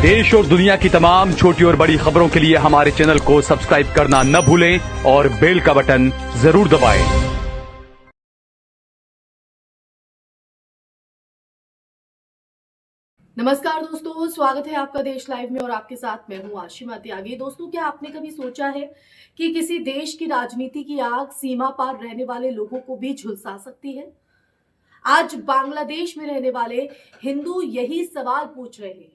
देश और दुनिया की तमाम छोटी और बड़ी खबरों के लिए हमारे चैनल को सब्सक्राइब करना न भूलें और बेल का बटन जरूर दबाएं। नमस्कार दोस्तों, स्वागत है आपका देश लाइव में और आपके साथ मैं हूं आशिमा त्यागी। दोस्तों, क्या आपने कभी सोचा है कि किसी देश की राजनीति की आग सीमा पार रहने वाले लोगों को भी झुलसा सकती है? आज बांग्लादेश में रहने वाले हिंदू यही सवाल पूछ रहे हैं।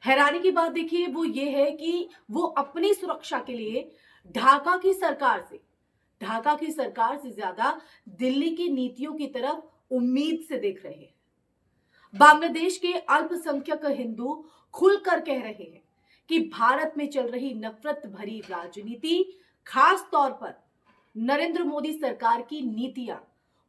हैरानी की बात देखिए वो ये है कि वो अपनी सुरक्षा के लिए ढाका की सरकार से ज्यादा दिल्ली की नीतियों की तरफ उम्मीद से देख रहे हैं। बांग्लादेश के अल्पसंख्यक हिंदू खुलकर कह रहे हैं कि भारत में चल रही नफरत भरी राजनीति, खास तौर पर नरेंद्र मोदी सरकार की नीतियां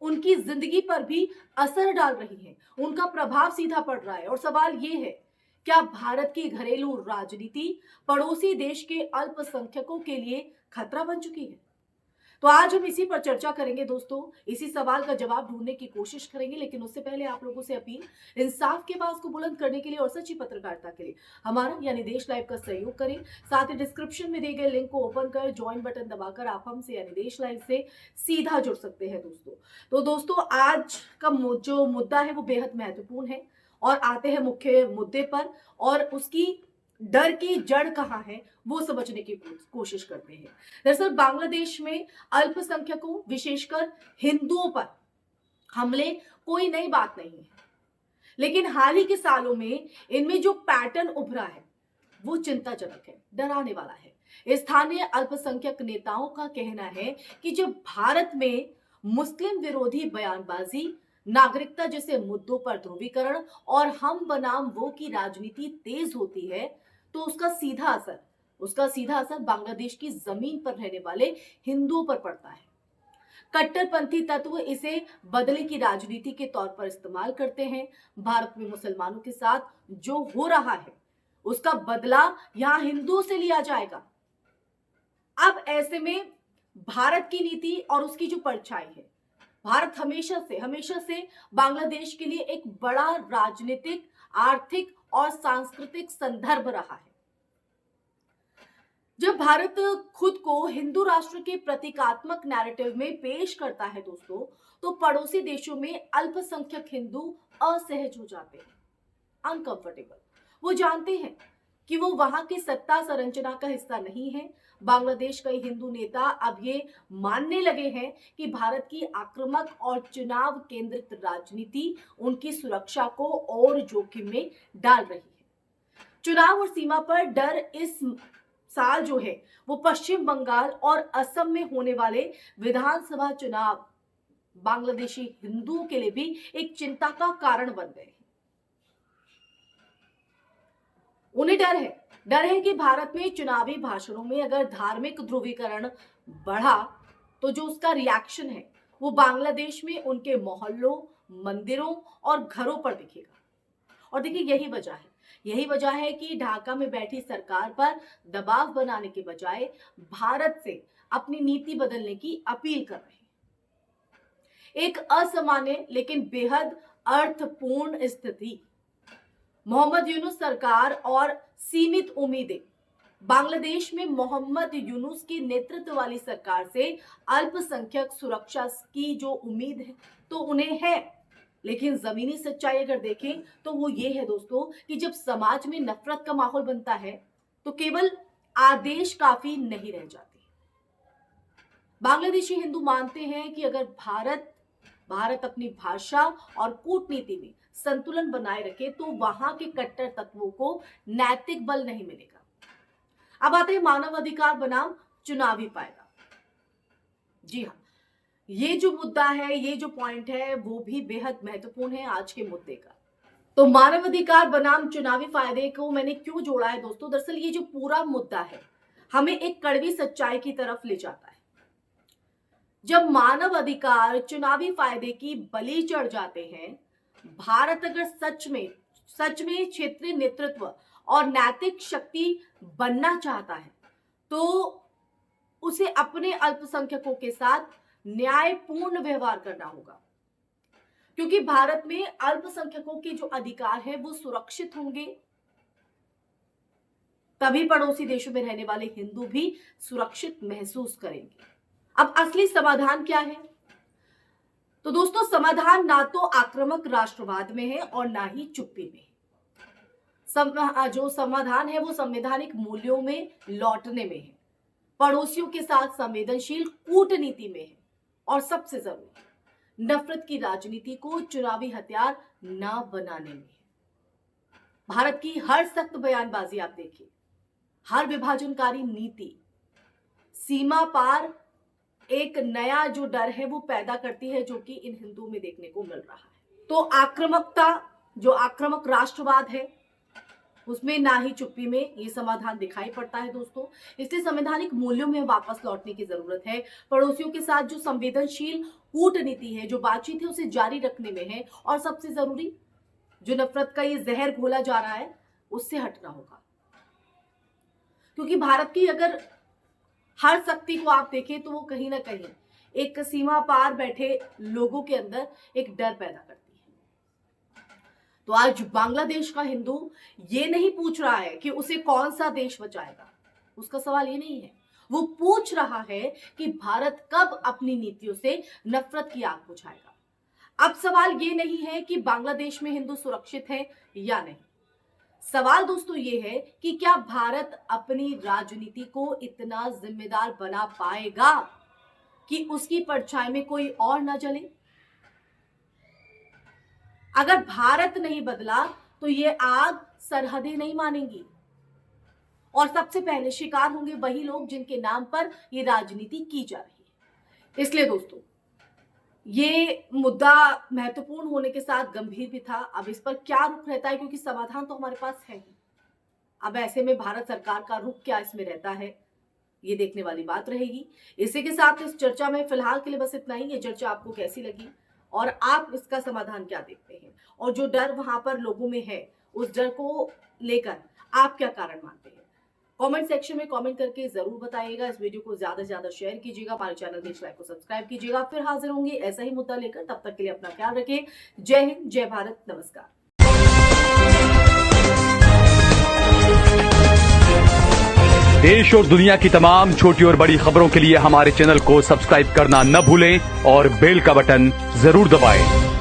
उनकी जिंदगी पर भी असर डाल रही हैं, उनका प्रभाव सीधा पड़ रहा है। और सवाल ये है, क्या भारत की घरेलू राजनीति पड़ोसी देश के अल्पसंख्यकों के लिए खतरा बन चुकी है? तो आज हम इसी पर चर्चा करेंगे दोस्तों, इसी सवाल का जवाब ढूंढने की कोशिश करेंगे। लेकिन उससे पहले आप लोगों से अपील, इंसाफ के आवाज को बुलंद करने के लिए और सच्ची पत्रकारिता के लिए हमारा यानी देश लाइव का सहयोग करें। साथ ही डिस्क्रिप्शन में दिए गए लिंक को ओपन कर ज्वाइन बटन दबाकर आप हमसे यानी देश लाइव से सीधा जुड़ सकते हैं दोस्तों। तो दोस्तों, आज का जो मुद्दा है वो बेहद महत्वपूर्ण है और आते हैं मुख्य मुद्दे पर और उसकी डर की जड़ कहां है वो समझने की कोशिश करते हैं। दरअसल बांग्लादेश में अल्पसंख्यकों विशेषकर हिंदुओं पर हमले कोई नई बात नहीं है, लेकिन हाल ही के सालों में इनमें जो पैटर्न उभरा है वो चिंताजनक है, डराने वाला है। स्थानीय अल्पसंख्यक नेताओं का कहना है कि जब भारत में मुस्लिम विरोधी बयानबाजी, नागरिकता जैसे मुद्दों पर ध्रुवीकरण और हम बनाम वो की राजनीति तेज होती है तो उसका सीधा असर बांग्लादेश की जमीन पर रहने वाले हिंदुओं पर पड़ता है। कट्टरपंथी तत्व इसे बदले की राजनीति के तौर पर इस्तेमाल करते हैं। भारत में मुसलमानों के साथ जो हो रहा है उसका बदला यहां हिंदुओं से लिया जाएगा। अब ऐसे में भारत की नीति और उसकी जो परछाई है, भारत हमेशा से बांग्लादेश के लिए एक बड़ा राजनीतिक, आर्थिक और सांस्कृतिक संदर्भ रहा है। जब भारत खुद को हिंदू राष्ट्र के प्रतीकात्मक नैरेटिव में पेश करता है दोस्तों, तो पड़ोसी देशों में अल्पसंख्यक हिंदू असहज हो जाते हैं, अनकंफर्टेबल। वो जानते हैं कि वो वहां की सत्ता संरचना का हिस्सा नहीं है। बांग्लादेश कई हिंदू नेता अब ये मानने लगे हैं कि भारत की आक्रामक और चुनाव केंद्रित राजनीति उनकी सुरक्षा को और जोखिम में डाल रही है। चुनाव और सीमा पर डर इस साल जो है वो पश्चिम बंगाल और असम में होने वाले विधानसभा चुनाव बांग्लादेशी हिंदुओं के लिए भी एक चिंता का कारण बन गए। उन्हें डर है कि भारत में चुनावी भाषणों में अगर धार्मिक ध्रुवीकरण बढ़ा तो जो उसका रिएक्शन है वो बांग्लादेश में उनके मोहल्लों, मंदिरों और घरों पर दिखेगा। और देखिए यही वजह है कि ढाका में बैठी सरकार पर दबाव बनाने के बजाय भारत से अपनी नीति बदलने की अपील कर रहे हैं। एक असामान्य लेकिन बेहद अर्थपूर्ण स्थिति। मोहम्मद यूनुस सरकार और सीमित उम्मीदें। बांग्लादेश में मोहम्मद यूनुस की नेतृत्व वाली सरकार से अल्पसंख्यक सुरक्षा की जो उम्मीद है तो उन्हें है, लेकिन जमीनी सच्चाई अगर देखें तो वो ये है दोस्तों कि जब समाज में नफरत का माहौल बनता है तो केवल आदेश काफी नहीं रह जाते। बांग्लादेशी हिंदू मानते हैं कि अगर भारत अपनी भाषा और कूटनीति में संतुलन बनाए रखे तो वहां के कट्टर तत्वों को नैतिक बल नहीं मिलेगा। अब आते हैं मानव अधिकार बनाम चुनावी फायदा। जी हाँ, ये जो मुद्दा है, ये जो पॉइंट है वो भी बेहद महत्वपूर्ण है आज के मुद्दे का। तो मानव अधिकार बनाम चुनावी फायदे को मैंने क्यों जोड़ा है दोस्तों? दरअसल ये जो पूरा मुद्दा है हमें एक कड़वी सच्चाई की तरफ ले जाता है। जब मानव अधिकार चुनावी फायदे की बलि चढ़ जाते हैं, भारत अगर सच में क्षेत्रीय नेतृत्व और नैतिक शक्ति बनना चाहता है तो उसे अपने अल्पसंख्यकों के साथ न्यायपूर्ण व्यवहार करना होगा, क्योंकि भारत में अल्पसंख्यकों के जो अधिकार है वो सुरक्षित होंगे तभी पड़ोसी देशों में रहने वाले हिंदू भी सुरक्षित महसूस करेंगे। अब असली समाधान क्या है? तो दोस्तों, समाधान ना तो आक्रामक राष्ट्रवाद में है और ना ही चुप्पी में। जो समाधान है वो संवैधानिक मूल्यों में लौटने में है, पड़ोसियों के साथ संवेदनशील कूटनीति में है और सबसे जरूरी नफरत की राजनीति को चुनावी हथियार न बनाने में है। भारत की हर सख्त बयानबाजी आप देखिए, हर विभाजनकारी नीति सीमा पार एक नया जो डर है वो पैदा करती है, जो कि इन हिंदुओं में देखने को मिल रहा है। तो आक्रामकता, जो आक्रामक राष्ट्रवाद है, उसमें ना ही चुप्पी में ये समाधान दिखाई पड़ता है दोस्तों। इसलिए संवैधानिक मूल्यों में वापस लौटने की जरूरत है। पड़ोसियों के साथ जो संवेदनशील कूटनीति है, जो बातचीत है, उसे जारी रखने में है और सबसे जरूरी जो नफरत का ये जहर घोला जा रहा है उससे हटना होगा। क्योंकि भारत की अगर हर शक्ति को आप देखें तो वो कहीं ना कहीं एक सीमा पार बैठे लोगों के अंदर एक डर पैदा करती है। तो आज बांग्लादेश का हिंदू ये नहीं पूछ रहा है कि उसे कौन सा देश बचाएगा, उसका सवाल ये नहीं है। वो पूछ रहा है कि भारत कब अपनी नीतियों से नफरत की आग बुझाएगा। अब सवाल ये नहीं है कि बांग्लादेश में हिंदू सुरक्षित है या नहीं। सवाल दोस्तों ये है कि क्या भारत अपनी राजनीति को इतना जिम्मेदार बना पाएगा कि उसकी परछाई में कोई और ना जले। अगर भारत नहीं बदला तो ये आग सरहदें नहीं मानेंगी और सबसे पहले शिकार होंगे वही लोग जिनके नाम पर ये राजनीति की जा रही है। इसलिए दोस्तों, ये मुद्दा महत्वपूर्ण होने के साथ गंभीर भी था। अब इस पर क्या रुख रहता है, क्योंकि समाधान तो हमारे पास है ही। अब ऐसे में भारत सरकार का रुख क्या इसमें रहता है, ये देखने वाली बात रहेगी। इसी के साथ इस चर्चा में फिलहाल के लिए बस इतना ही। ये चर्चा आपको कैसी लगी और आप इसका समाधान क्या देखते हैं, और जो डर वहां पर लोगों में है उस डर को लेकर आप क्या कारण मानते हैं, कमेंट सेक्शन में कमेंट करके जरूर बताइएगा। इस वीडियो को ज्यादा से ज्यादा शेयर कीजिएगा, हमारे चैनल देश लाइव को सब्सक्राइब कीजिएगा। फिर हाजिर होंगे ऐसा ही मुद्दा लेकर। तब तक के लिए अपना ख्याल रखें। जय हिंद, जय भारत, नमस्कार। देश और दुनिया की तमाम छोटी और बड़ी खबरों के लिए हमारे चैनल को सब्सक्राइब करना न भूलें और बेल का बटन जरूर दबाएं।